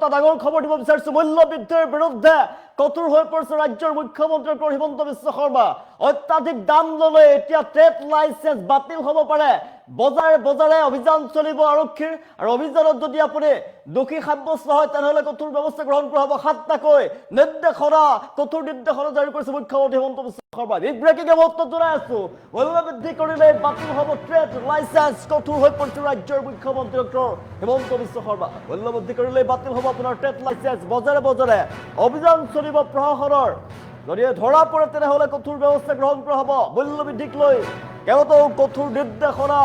এটা ডাঙৰ খবৰ দিব বিচাৰিছো। মূল্য বৃদ্ধিৰ বিৰুদ্ধে কঠোৰ হৈ পৰিছে ৰাজ্যৰ মুখ্যমন্ত্ৰী ডক্টৰ হিমন্ত বিশ্ব শৰ্মা। অত্যাধিক দাম ল'লে এতিয়া ট্ৰেড লাইচেন্স বাতিল হ'ব পাৰে। বজাৰে বজাৰে অভিযান চলিব আৰক্ষীৰ, আৰু অভিযানত যদি আপুনি দোষী সাব্যস্ত হয় তেনেহ'লে কঠোৰ ব্যৱস্থা গ্ৰহণ কৰা হ'ব। 7টাকৈ নিৰ্দেশনা, কঠোৰ নিৰ্দেশনা জাৰি কৰিছে মুখ্যমন্ত্ৰী হিমন্ত বিশ্ব শৰ্মা। বিগ ব্ৰেকিং মুহূৰ্তত জনাই আছো, মূল্য বৃদ্ধি কৰিলে বাতিল হ'ব ট্ৰেড লাইচেন্স। কঠোৰ হৈ পৰিছে ৰাজ্যৰ মুখ্যমন্ত্ৰী ডক্টৰ হিমন্ত বিশ্ব শৰ্মা। মূল্য বৃদ্ধি কৰিলে বাতিল হ'ব আপোনাৰ ট্ৰেড লাইচেন্স। বজাৰে বজাৰে অভিযান চলিব প্ৰশাসনৰ। যদি ধৰা পৰে তেনেহ'লে কঠোৰ ব্যৱস্থা গ্ৰহণ কৰা হ'ব। মূল্য বৃদ্ধিক লৈ কেইবাটাও কঠোৰ নিৰ্দেশনা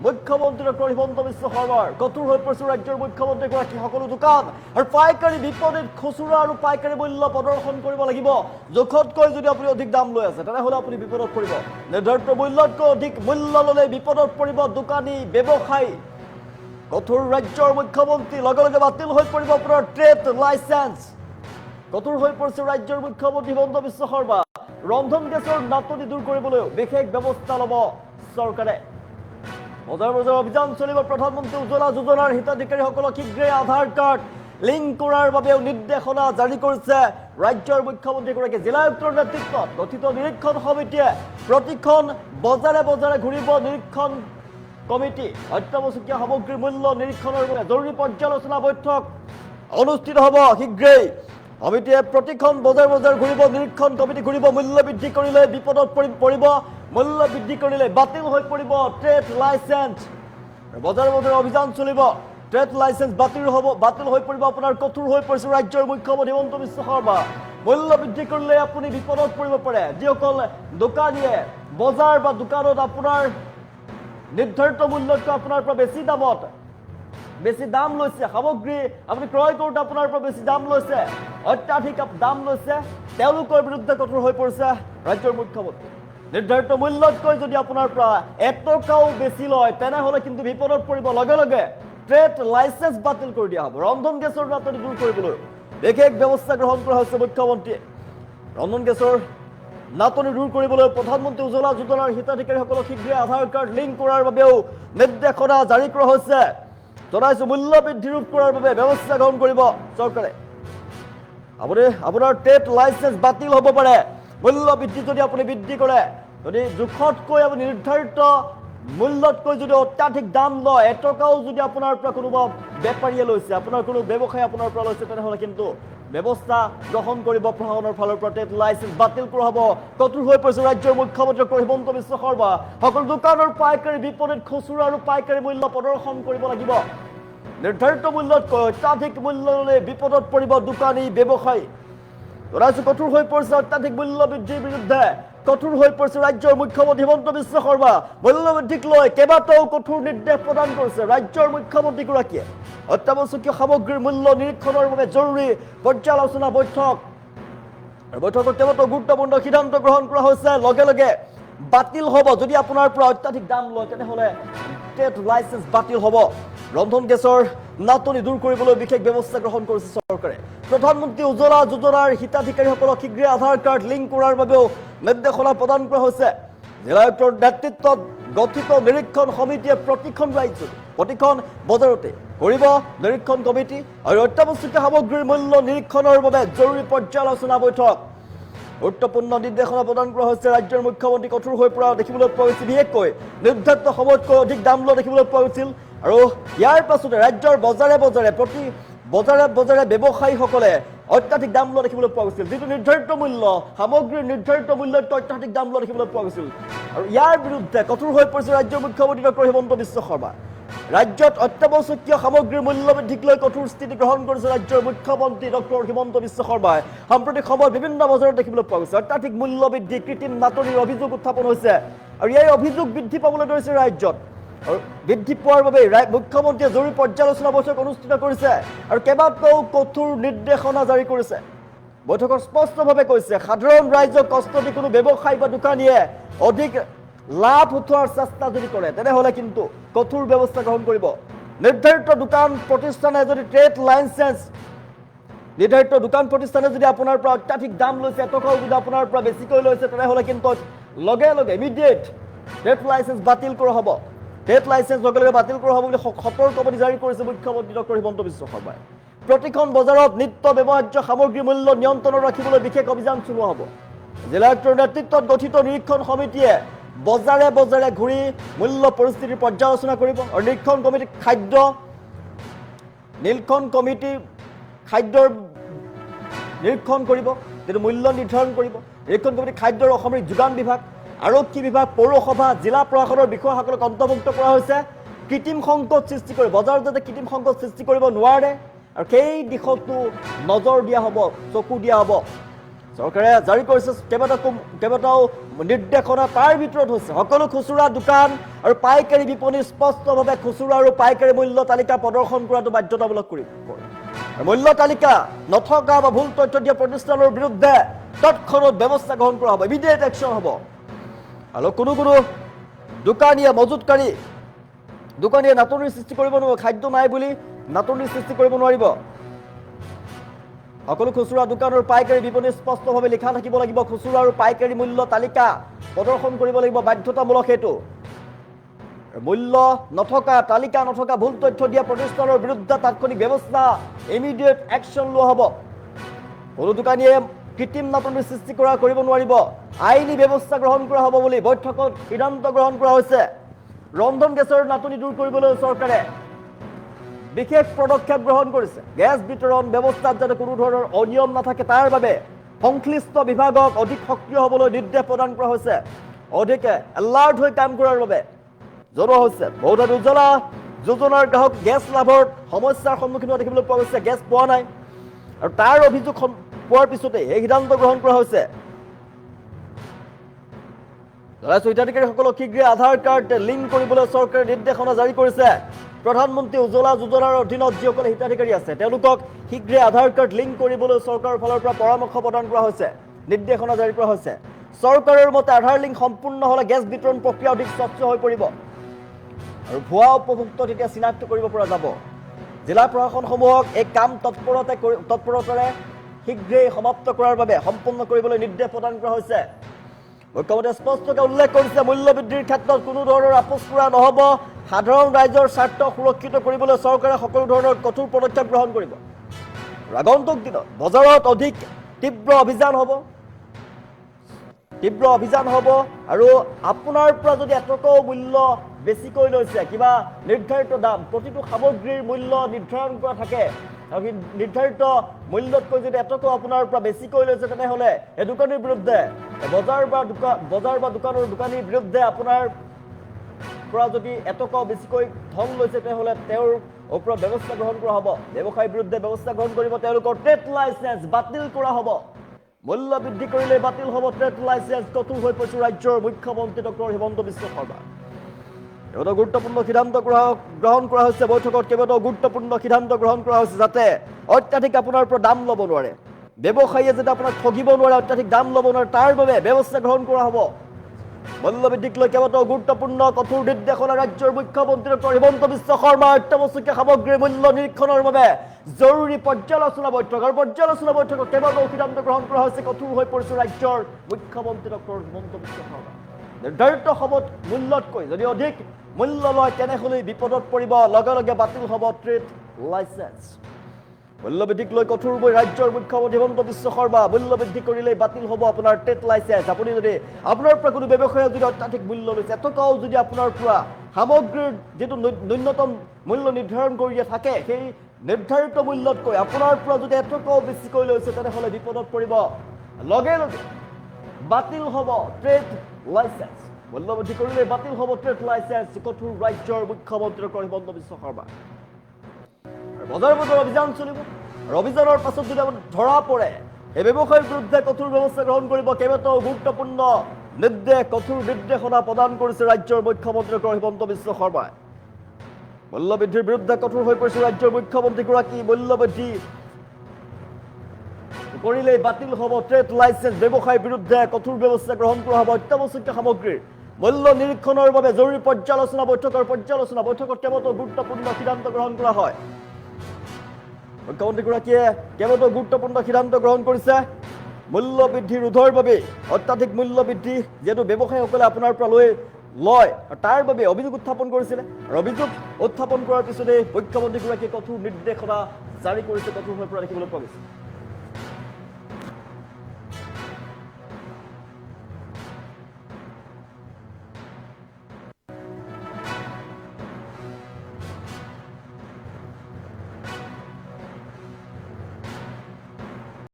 মুখ্যমন্ত্ৰী ডক্টৰ হিমন্ত বিশ্ব শৰ্মাৰ। কঠোৰ হৈ পৰিছে ৰাজ্যৰ মুখ্যমন্ত্ৰীগৰাকী। সকলো দোকান আৰু পাইকাৰী বিপণীত খুচুৰা আৰু পাইকাৰী মূল্য প্ৰদৰ্শন কৰিব লাগিব। জোখতকৈ যদি আপুনি অধিক দাম লৈ আছে তেনেহ'লে আপুনি বিপদত পৰিব। নিৰ্ধাৰিত মূল্যতকৈ অধিক মূল্য ল'লে বিপদত পৰিব দোকানী, ব্যৱসায়ী। কঠোৰ ৰাজ্যৰ মুখ্যমন্ত্ৰী। লগে লগে বাতিল হৈ পৰিব আপোনাৰ ট্ৰেড লাইচেন্স। কঠোৰ হৈ পৰিছে ৰাজ্যৰ মুখ্যমন্ত্ৰী হিমন্ত বিশ্ব শৰ্মা। ৰন্ধন গেছৰ নাটনি দূৰ কৰিবলৈও বিশেষ ব্যৱস্থা ল'ব চৰকাৰে। বজাৰ বজাৰ অভিযান চলিব। প্ৰধানমন্ত্ৰী উজ্জ্বলা যোজনাৰ হিতাধিকাৰীসকলক শীঘ্ৰে আধাৰ কাৰ্ড লিংক কৰাৰ বাবেও নিৰ্দেশনা জাৰি কৰিছে ৰাজ্যৰ মুখ্যমন্ত্ৰীগৰাকীয়ে। জিলা আয়ুক্তৰ নেতৃত্বত গঠিত নিৰীক্ষণ সমিতিয়ে প্ৰতিখন বজাৰে বজাৰে ঘূৰিব। নিৰীক্ষণ কমিটি অত্যাৱশ্যকীয় সামগ্ৰীৰ মূল্য নিৰীক্ষণৰ বাবে জৰুৰী পৰ্যালোচনা বৈঠক অনুষ্ঠিত হ'ব শীঘ্ৰেই। সমিতিয়ে প্ৰতিখন বজাৰ বজাৰ ঘূৰিব, নিৰীক্ষণ কমিটি ঘূৰিব। মূল্য বৃদ্ধি কৰিলে বিপদত পৰিব, মূল্য বৃদ্ধি কৰিলে বাতিল হৈ পৰিব ট্ৰেড লাইচেন্স। বজাৰ বজাৰ অভিযান চলিব। ট্ৰেড লাইচেন্স বাতিল হৈ পৰিব আপোনাৰ। কঠোৰ হৈ পৰিছে ৰাজ্যৰ মুখ্যমন্ত্ৰী হিমন্ত বিশ্ব শৰ্মা। মূল্য বৃদ্ধি কৰিলে আপুনি বিপদত পৰিব পাৰে। যিসকল দোকানীয়ে বজাৰ বা দোকানত আপোনাৰ নিৰ্ধাৰিত মূল্যতকৈ আপোনাৰ পৰা বেছি দাম লৈছে, সামগ্ৰী আপুনি ক্ৰয় কৰোঁতে আপোনাৰ পৰা বেছি দাম লৈছে, অত্যাধিক দাম লৈছে, তেওঁলোকৰ বিৰুদ্ধে কঠোৰ হৈ পৰিছে ৰাজ্যৰ মুখ্যমন্ত্ৰী। নিৰ্ধাৰিত মূল্যতকৈ যদি আপোনাৰ পৰা 1 টকাও বেছি লয় তেনেহ'লে কিন্তু বিপদত পৰিব। লগে লগে ট্ৰেড লাইচেন্স বাতিল কৰি দিয়া হ'ব। ৰন্ধন গেছৰ নাটনি দূৰ কৰিবলৈ বিশেষ ব্যৱস্থা গ্ৰহণ কৰা হৈছে মুখ্যমন্ত্ৰীয়ে। ৰন্ধন গেছৰ নাটনি দূৰ কৰিবলৈ প্ৰধানমন্ত্ৰী উজ্জ্বলা যোজনাৰ হিতাধিকাৰীসকলক শীঘ্ৰে আধাৰ কাৰ্ড লিংক কৰাৰ বাবেও নিৰ্দেশনা জাৰি কৰা হৈছে। জনাইছো মূল্য বৃদ্ধি ৰোধ কৰাৰ বাবে ব্যৱস্থা গ্ৰহণ কৰিব চৰকাৰে। আপোনাৰ ট্ৰেড লাইচেন্স বাতিল হ'ব পাৰে। মূল্য বৃদ্ধি যদি আপুনি বৃদ্ধি কৰে, যদি জোখতকৈ আপুনি নিৰ্ধাৰিত মূল্যতকৈ যদি অত্যাধিক দাম লয়, 1 টকাও যদি আপোনাৰ পৰা কোনোবা বেপাৰীয়ে লৈছে, আপোনাৰ কোনো ব্যৱসায়ী আপোনাৰ পৰা লৈছে তেনেহ'লে কিন্তু ব্যৱস্থা গ্ৰহণ কৰিব প্ৰশাসনৰ ফালৰ পৰা। ট্ৰেড লাইচেন্স বাতিল কৰা হ'ব। কঠোৰ হৈ পৰিছে ৰাজ্যৰ মুখ্যমন্ত্ৰী ডক্টৰ হিমন্ত বিশ্ব শৰ্মা। সকলো দোকানৰ পাইকাৰী বিপণীত খুচুৰা আৰু পাইকাৰী মূল্য প্ৰদৰ্শন কৰিব লাগিব। নিৰ্ধাৰিত মূল্যতকৈ অত্যাধিক মূল্য ল'লে বিপদত পৰিব দোকানী, ব্যৱসায়ী। জনাইছো কঠোৰ হৈ পৰিছে অত্যাধিক মূল্য বৃদ্ধিৰ বিৰুদ্ধে। কঠোৰ হৈ পৰিছে ৰাজ্যৰ মুখ্যমন্ত্ৰী হিমন্ত বিশ্ব শৰ্মা। মূল্য বৃদ্ধিক লৈ কেইবাটাও কঠোৰ নিৰ্দেশ প্ৰদান কৰিছে ৰাজ্যৰ মুখ্যমন্ত্ৰীগৰাকীয়ে। অত্যাৱশ্যকীয় সামগ্ৰীৰ মূল্য নিৰীক্ষণৰ বাবে জৰুৰী পৰ্যালোচনা বৈঠক। বৈঠকত কেইবাটাও গুৰুত্বপূৰ্ণ সিদ্ধান্ত গ্ৰহণ কৰা হৈছে। লগে লগে বাতিল হ'ব যদি আপোনাৰ পৰা অত্যাধিক দাম লয় তেনেহ'লে ট্ৰেড লাইচেন্স বাতিল হ'ব। ৰন্ধন গেছৰ নাটনি দূৰ কৰিবলৈ বিশেষ ব্যৱস্থা গ্ৰহণ কৰিছে চৰকাৰে। প্ৰধানমন্ত্ৰী উজ্জ্বলা যোজনাৰ হিতাধিকাৰীসকলক শীঘ্ৰে আধাৰ কাৰ্ড লিংক কৰাৰ বাবেও নিৰ্দেশনা প্ৰদান কৰা হৈছে। জিলা আয়ুক্তৰ নেতৃত্বত গঠিত নিৰীক্ষণ সমিতিয়ে প্ৰতিখন বজাৰতে কৰিব নিৰীক্ষণ কমিটি আৰু অত্যাৱশ্যকীয় সামগ্ৰীৰ মূল্য নিৰীক্ষণৰ বাবে জৰুৰী পৰ্যালোচনা বৈঠক। গুৰুত্বপূৰ্ণ নিৰ্দেশনা প্ৰদান কৰা হৈছে। ৰাজ্যৰ মুখ্যমন্ত্ৰী কঠোৰ হৈ পৰা দেখিবলৈ পোৱা গৈছিল। বিশেষকৈ নিৰ্ধাৰিত সময়তকৈ অধিক দাম লোৱা দেখিবলৈ পোৱা গৈছিল। আৰু ইয়াৰ পাছতে ৰাজ্যৰ বজাৰে বজাৰে ব্যৱসায়ীসকলে অত্যাধিক দাম লোৱা দেখিবলৈ পোৱা গৈছিল। যিটো নিৰ্ধাৰিত মূল্য, সামগ্ৰীৰ নিৰ্ধাৰিত মূল্যতকৈ অত্যাধিক দাম লোৱা দেখিবলৈ পোৱা গৈছিল। আৰু ইয়াৰ বিৰুদ্ধে কঠোৰ হৈ পৰিছে ৰাজ্যৰ মুখ্যমন্ত্ৰী ডক্টৰ হিমন্ত বিশ্ব শৰ্মা। ৰাজ্যত অত্যাৱশ্যকীয় সামগ্ৰীৰ মূল্য বৃদ্ধিক লৈ কঠোৰ স্থিতি গ্ৰহণ কৰিছে ৰাজ্যৰ মুখ্যমন্ত্ৰী ডক্টৰ হিমন্ত বিশ্ব শৰ্মাই। সাম্প্ৰতিক সময়ত বিভিন্ন বজাৰত দেখিবলৈ পোৱা গৈছে অত্যাধিক মূল্য বৃদ্ধি, কৃত্ৰিম নাটনিৰ অভিযোগ উত্থাপন হৈছে। আৰু এই অভিযোগ বৃদ্ধি পাবলৈ ধৰিছে ৰাজ্যত। আৰু বৃদ্ধি পোৱাৰ বাবে মুখ্যমন্ত্ৰীয়ে জৰুৰী পৰ্যালোচনা বৈঠক অনুষ্ঠিত কৰিছে আৰু কেইবাটাও কঠোৰ নিৰ্দেশনা জাৰি কৰিছে। বৈঠকত স্পষ্টভাৱে কৈছে, সাধাৰণ ৰাইজক কষ্ট দি কোনো ব্যৱসায়ী বা দোকানীয়ে অধিক লাভ উঠোৱাৰ চেষ্টা যদি কৰে তেনেহ'লে কিন্তু কঠোৰ ব্যৱস্থা গ্ৰহণ কৰিব। নিৰ্ধাৰিত দোকান প্ৰতিষ্ঠানে যদি ট্ৰেড লাইচেন্স, নিৰ্ধাৰিত দোকান প্ৰতিষ্ঠানে যদি আপোনাৰ পৰা অত্যাধিক দাম লৈছে, 1 টকাও যদি আপোনাৰ পৰা বেছিকৈ লৈছে তেনেহ'লে কিন্তু লগে লগে ইমিডিয়েট ট্ৰেড লাইচেন্স বাতিল কৰা হ'ব। ট্ৰেড লাইচেন্স লগে লগে বাতিল কৰা হ'ব বুলি সতৰ্কবাণী জাৰি কৰিছে মুখ্যমন্ত্ৰী ডক্টৰ হিমন্ত বিশ্ব শৰ্মাই। প্ৰতিখন বজাৰত নিত্য ব্যৱহাৰ্য সামগ্ৰী মূল্য নিয়ন্ত্ৰণত ৰাখিবলৈ বিশেষ অভিযান চলোৱা হ'ব জিলা আয়ুক্তৰ নেতৃত্বত গঠিত নিৰীক্ষণ সমিতিয়ে বজাৰে বজাৰে ঘূৰি মূল্য পৰিস্থিতিৰ পৰ্যালোচনা কৰিব আৰু নিৰীক্ষণ কমিটি খাদ্যৰ নিৰীক্ষণ কৰিব যিটো মূল্য নিৰ্ধাৰণ কৰিব নিৰীক্ষণ কমিটি খাদ্যৰ অসামৰিক যোগান বিভাগ আৰক্ষী বিভাগ পৌৰসভা জিলা প্ৰশাসনৰ বিষয়াসকলক অন্তৰ্ভুক্ত কৰা হৈছে কৃত্ৰিম সংকট সৃষ্টি কৰি বজাৰত যাতে কৃত্ৰিম সংকট সৃষ্টি কৰিব নোৱাৰে আৰু সেই দিশতো নজৰ দিয়া হ'ব চকু দিয়া হ'ব চৰকাৰে জাৰি কৰিছে কেইবাটাও নিৰ্দেশনা তাৰ ভিতৰত হৈছে সকলো খুচুৰা দোকান আৰু পাইকাৰী বিপণী স্পষ্টভাৱে খুচুৰা আৰু পাইকাৰী মূল্য তালিকা প্ৰদৰ্শন কৰাটো বাধ্যতামূলক কৰিব মূল্য তালিকা নথকা বা ভুল তথ্য দিয়া প্ৰতিষ্ঠানৰ বিৰুদ্ধে তৎক্ষণাত ব্যৱস্থা গ্ৰহণ কৰা হ'ব ইমিডিয়েট একশ্যন হ'ব আৰু কোনো দোকানীয়ে নাটনিৰ সৃষ্টি কৰিব নোৱাৰিব খাদ্য নাই বুলি নাটনিৰ সৃষ্টি কৰিব নোৱাৰিব সকলো খুচুৰা দোকান আৰু পাইকাৰী বিপণী স্পষ্টভাৱে লিখা থাকিব লাগিব খুচুৰা আৰু পাইকাৰী মূল্য তালিকা প্ৰদৰ্শন কৰিব লাগিব বাধ্যতামূলক হেতু মূল্য নথকা তালিকা নথকা ভুল তথ্য দিয়া প্ৰতিষ্ঠানৰ বিৰুদ্ধে তাৎক্ষণিক ব্যৱস্থা ইমিডিয়েট একশ্যন লোৱা হ'ব কোনো দোকানীয়ে কৃত্ৰিম নাটনিৰ সৃষ্টি কৰিব নোৱাৰিব আইনী ব্যৱস্থা গ্ৰহণ কৰা হ'ব বুলি বৈঠকত সিদ্ধান্ত গ্ৰহণ কৰা হৈছে ৰন্ধন গেছৰ নাটনি দূৰ কৰিবলৈ চৰকাৰে বিশেষ পদক্ষেপ গ্ৰহণ কৰিছে গেছ বিতৰণ ব্যৱস্থাত যাতে কোনো ধৰণৰ অনিয়ম নাথাকে তাৰ বাবে সংশ্লিষ্ট বিভাগক অধিক সক্ৰিয় হ'বলৈ নিৰ্দেশ প্ৰদান কৰা হৈছে অধিকে এলাৰ্ট হৈ কাম কৰাৰ বাবে জনোৱা হৈছে বহুতো উজ্জ্বলা যোজনাৰ গ্ৰাহক গেছ লাভৰ সমস্যাৰ সন্মুখীন হোৱা দেখিবলৈ পোৱা গৈছে গেছ পোৱা নাই আৰু তাৰ অভিযোগ পোৱাৰ পিছতে এই সিদ্ধান্ত গ্ৰহণ কৰা হৈছে হিতাধিকাৰীসকলক শীঘ্ৰে আধাৰ কাৰ্ড লিংক কৰিবলৈ চৰকাৰে নিৰ্দেশনা জাৰি কৰিছে প্ৰধানমন্ত্ৰী উজ্জ্বলা যোজনাৰ অধীনত যিসকলে হিতাধিকাৰী আছে তেওঁলোকক শীঘ্ৰে আধাৰ কাৰ্ড লিংক কৰিবলৈ চৰকাৰৰ ফালৰ পৰা পৰামৰ্শ প্ৰদান কৰা হৈছে নিৰ্দেশনা জাৰি কৰা হৈছে চৰকাৰৰ মতে আধাৰ লিংক সম্পূৰ্ণ হ'লে গেছ বিতৰণ প্ৰক্ৰিয়া অধিক স্বচ্ছ হৈ পৰিব আৰু ভুৱা উপভোক্ত তেতিয়া চিনাক্ত কৰিব পৰা যাব জিলা প্ৰশাসনসমূহক এই কাম তৎপৰতাৰে শীঘ্ৰেই সমাপ্ত কৰাৰ বাবে সম্পূৰ্ণ কৰিবলৈ নিৰ্দেশ প্ৰদান কৰা হৈছে মুখ্যমন্ত্ৰীয়ে স্পষ্টকৈ উল্লেখ কৰিছে মূল্য বৃদ্ধিৰ ক্ষেত্ৰত কোনো ধৰণৰ আপোচ কৰা নহ'ব সাধাৰণ ৰাইজৰ স্বাৰ্থ সুৰক্ষিত কৰিবলৈ চৰকাৰে সকলো ধৰণৰ কঠোৰ পদক্ষেপ গ্ৰহণ কৰিব আগন্তুক দিনত বজাৰত অধিক তীব্ৰ অভিযান হ'ব আৰু আপোনাৰ পৰা যদি এটকাও মূল্য বেছিকৈ লৈছে কিবা নিৰ্ধাৰিত দাম প্ৰতিটো সামগ্ৰীৰ মূল্য নিৰ্ধাৰণ কৰা থাকে আৰু নিৰ্ধাৰিত মূল্যতকৈ যদি এটকাও আপোনাৰ পৰা বেছিকৈ লৈছে তেনেহ'লে এই দোকানীৰ বিৰুদ্ধে বজাৰ বা দোকানীৰ বিৰুদ্ধে আপোনাৰ পৰা যদি এটকাও বেছিকৈ ধন লৈছে তেনেহ'লে তেওঁৰ ওপৰত ব্যৱস্থা গ্ৰহণ কৰা হ'ব ব্যৱসায়ীৰ বিৰুদ্ধে ব্যৱস্থা গ্ৰহণ কৰিব তেওঁলোকৰ ট্ৰেড লাইচেন্স বাতিল কৰা হ'ব মূল্য বৃদ্ধি কৰিলে বাতিল হ'ব ট্ৰেড লাইচেন্স কঠোৰ হৈ পৰিছে ৰাজ্যৰ মুখ্যমন্ত্ৰী ডক্টৰ হিমন্ত বিশ্ব শৰ্মা কেইবাটাও গুৰুত্বপূৰ্ণ সিদ্ধান্ত গ্ৰহণ কৰা হৈছে বৈঠকত কেইবাটাও গুৰুত্বপূৰ্ণ সিদ্ধান্ত গ্ৰহণ কৰা হৈছে যাতে অত্যাধিক আপোনাৰ পৰা দাম ল'ব নোৱাৰে ব্যৱসায়ীয়ে যাতে আপোনাক ঠগিব নোৱাৰে অত্যাধিক দাম ল'ব নোৱাৰে তাৰ বাবে ব্যৱস্থা গ্ৰহণ কৰা হ'ব মূল্য বৃদ্ধিক লৈ কেইবাটাও গুৰুত্বপূৰ্ণ কঠোৰ নিৰ্দেশনা ৰাজ্যৰ মুখ্যমন্ত্ৰী ডক্টৰ হিমন্ত বিশ্ব শৰ্মা অত্যাৱশ্যকীয় সামগ্ৰীৰ মূল্য নিৰীক্ষণৰ বাবে জৰুৰী পৰ্যালোচনা বৈঠক আৰু পৰ্যালোচনা বৈঠকত কেইবাটাও সিদ্ধান্ত গ্ৰহণ কৰা হৈছে কঠোৰ হৈ পৰিছে ৰাজ্যৰ মুখ্যমন্ত্ৰী ডক্টৰ হিমন্ত বিশ্ব শৰ্মা নিৰ্ধাৰিত মূল্যতকৈ যদি অধিক মূল্য লয় তেনেহ'লে বিপদত পৰিব লগে লগে বাতিল হ'ব ট্ৰেড লাইচেন্স মূল্য বৃদ্ধিক লৈ কঠোৰ হৈ ৰাজ্যৰ মুখ্যমন্ত্ৰী হিমন্ত বিশ্ব শৰ্মা মূল্য বৃদ্ধি কৰিলে বাতিল হ'ব আপোনাৰ ট্ৰেড লাইচেন্স আপুনি যদি আপোনাৰ পৰা কোনো ব্যৱসায়ীয়ে যদি অত্যাধিক মূল্য লৈছে এটকাও যদি আপোনাৰ পৰা সামগ্ৰীৰ যিটো ন্যূনতম মূল্য নিৰ্ধাৰণ কৰি থাকে সেই নিৰ্ধাৰিত মূল্যতকৈ আপোনাৰ পৰা যদি এটকাও বেছিকৈ লৈছে তেনেহ'লে বিপদত পৰিব লগে লগে বাতিল হ'ব ট্ৰেড লাইচেন্স মূল্য বৃদ্ধি কৰিলে বাতিল হ'ব ট্ৰেড লাইচেন্স কঠোৰ ৰাজ্যৰ মুখ্যমন্ত্ৰী ডক্টৰ হিমন্ত বিশ্ব শৰ্মা বজাৰ অভিযান চলিব আৰু অভিযানৰ পাছত যদি ধৰা পৰে এই ব্যৱসায়ীৰ বিৰুদ্ধে কঠোৰ ব্যৱস্থা গ্ৰহণ কৰিব কেইবাটাও গুৰুত্বপূৰ্ণ কঠোৰ নিৰ্দেশনা প্ৰদান কৰিছে ৰাজ্যৰ মুখ্যমন্ত্ৰী ডক্টৰ হিমন্ত বিশ্ব শৰ্মাই মূল্য বৃদ্ধিৰ বিৰুদ্ধে কঠোৰ হৈ পৰিছে ৰাজ্যৰ মুখ্যমন্ত্ৰীগৰাকী মূল্য বৃদ্ধি কৰিলে বাতিল হ'ব ট্ৰেড লাইচেন্স ব্যৱসায়ীৰ বিৰুদ্ধে কঠোৰ ব্যৱস্থা গ্ৰহণ কৰা হ'ব অত্যাৱশ্যকীয় সামগ্ৰীৰ মূল্য নিৰীক্ষণৰ বাবে জৰুৰী পৰ্যালোচনা বৈঠকত কেইবাটাও গুৰুত্বপূৰ্ণ সিদ্ধান্ত গ্ৰহণ কৰা হয় মুখ্যমন্ত্ৰীগৰাকীয়ে কেইবাটাও গুৰুত্বপূৰ্ণ সিদ্ধান্ত গ্ৰহণ কৰিছে মূল্য বৃদ্ধি ৰোধৰ বাবে অত্যাধিক মূল্য বৃদ্ধি যিহেতু ব্যৱসায়ীসকলে আপোনাৰ পৰা লয় আৰু তাৰ বাবে অভিযোগ উত্থাপন কৰিছিলে আৰু অভিযোগ উত্থাপন কৰাৰ পিছতে মুখ্যমন্ত্ৰীগৰাকীয়ে কঠোৰ নিৰ্দেশনা জাৰি কৰিছে, কঠোৰ হৈ পৰা দেখিবলৈ পোৱা গৈছে।